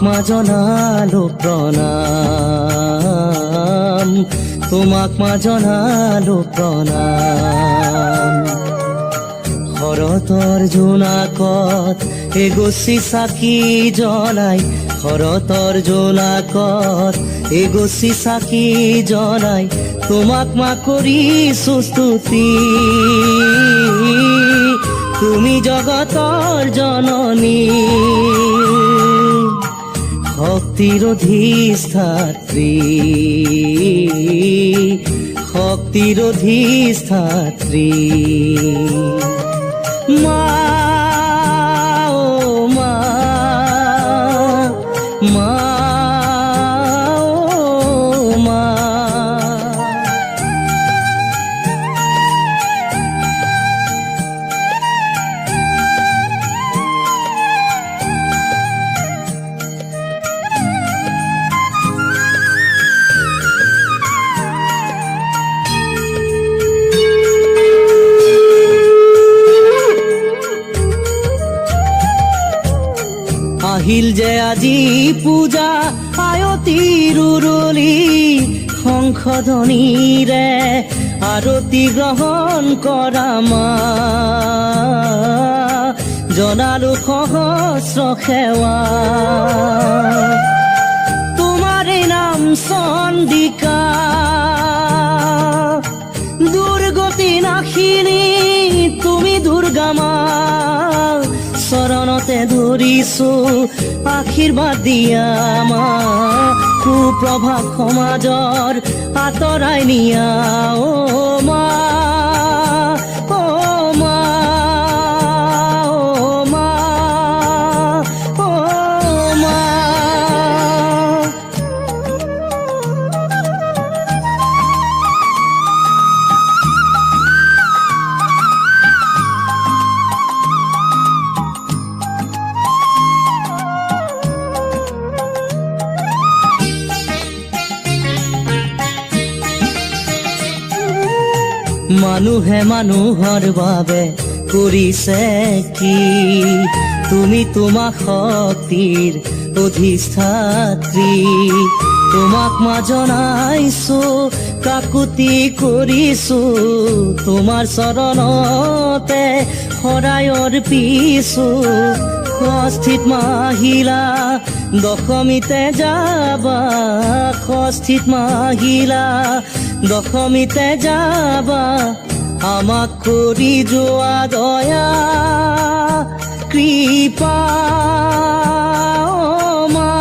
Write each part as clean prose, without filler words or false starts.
মা জনালো প্ৰণাম, তোমাক মা জনালো প্ৰণাম। শৰতৰ জোনাকত এগছি চাকি জ্বলাই, শৰতৰ জোনাকত এগছি চাকি জ্বলাই, তোমাক মা কৰিছো স্তুতি। তুমি জগতৰ জননী, শক্তিৰ অধিষ্ঠাত্ৰী, শক্তিৰ অধিষ্ঠাত্ৰী। মা ও মা, মা ও মা। আহিল যে আজি পূজা আয়তিৰ উৰুলি, শংখধ্বনিৰে আৰতি গ্ৰহণ কৰা মা। জনালো সহস্ৰ সেৱা, তোমাৰে নাম চণ্ডিকা, দুৰ্গতি নাশিনী তুমি দুৰ্গা মা। চৰণতে ধৰিছো আশীৰ্বাদ দিয়া মা, কুপ্ৰভাৱ সমাজৰ আঁতৰাই নিয়া অ মা, অ মা, অ মা, অ মা। মানুহে মানুহৰ বাবে কৰিছে কি, তুমি তোমাক শক্তিৰ অধিষ্ঠাত্ৰী। তোমাক মা জনাইছো, কাকুতি কৰিছো, তোমাৰ চৰণতে শৰাই অৰ্পিছো। ষষ্ঠীত মাহিলা দশমীতে যাবা, ষষ্ঠীত মাহিলা দশমীতে যাবা, আমাক কৰি যোৱা দয়া কৃপা অ মা,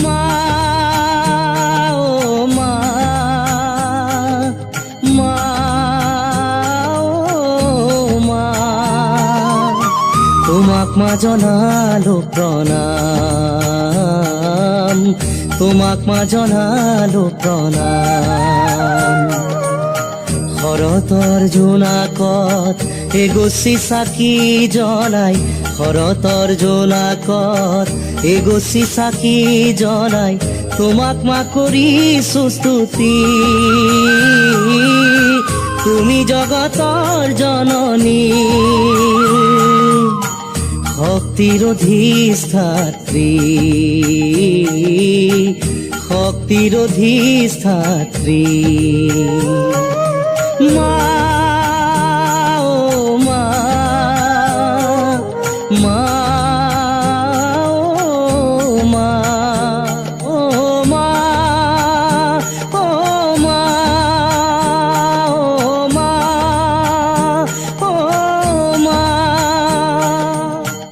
মা ও মা, মা ও মা। তোমাক মা জনালো প্ৰণাম, তোমাক মা জনালো প্ৰণাম। শৰতৰ জোনাকত এগছি চাকি জ্বলাই, শৰতৰ জোনাকত এগছি চাকি জ্বলাই, তোমাক মা কৰিছো স্তুতি। তুমি জগতৰ জননী, শক্তিৰ অধিষ্ঠাত্ৰী, শক্তিৰ অধিষ্ঠাত্ৰী। মা